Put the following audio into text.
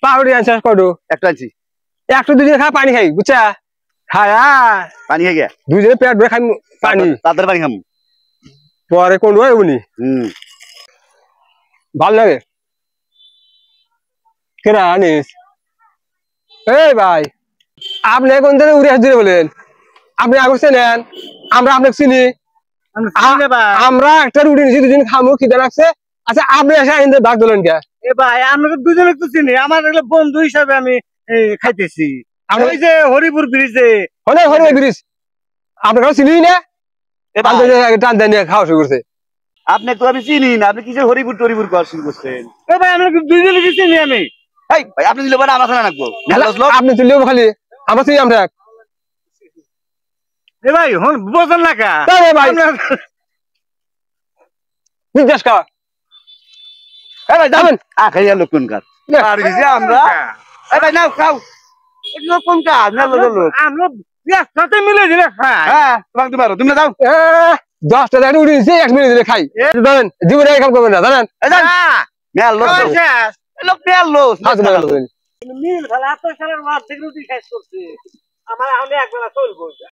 পাউডি আনছিস কটো একটা আনছি একটু দুজনে খা পানি খাই বুঝছা খায়া পানি খাই গিয়া দুজনে পেট ভরে খাই পানি তাদের পানি খাম পরে কোন হয় উনি ভালো লাগে কেনা আনিস এই ভাই আপনি কোন থেকে উড়ে আসতে বলেন আপনি আগে চেনেন আমরা আপনাকে চিনি আমরা একটা রুটি নিচ্ছি দুজন খামু খিদে রাখছে আচ্ছা আপনি এসে আইন ভাগ দিলেন কে এ ভাই আমরা তো দুজনে তো চিনি আমার বন্ধু হিসাবে আমি খাইতেছি ওই যে হরিপুর ব্রিজে হলে হরে ব্রিজ আপনার চিনি না টান দেন খাওয়া শুরু করছে আপনি তো আমি চিনি না আপনি কিসের হরিপুর টরিপুর করা শুরু করছেন এ ভাই আমরা দুজনে চিনি আমি এই ভাই আপনি দিলে আমার সাথে রাখবো আপনি তুললেও খালি আমরা চিনি আমরা এ ভাই হন বোঝেন না কা ভাই জিজ্ঞাস কর এই ভাই যাবেন খাইয়া লোক কোন কাজ আর গেছি আমরা এই ভাই নাও খাও এগুলো কোন কাজ না লোক আমরা একসাথে মিলে দিলে খাই হ্যাঁ তোমাকে তুমি পারো তুমি না যাও 10টা দাঁড়িয়ে উঠে দিচ্ছে 1 মিনিট দিলে খাই জানেন জীবনে কাম করবেন না জানেন মেল লোক লোক মেল লোক মিল খেলা তো সারা রাত থেকে রুটি খাইছ করছে আমার হলে একবেলা চলবো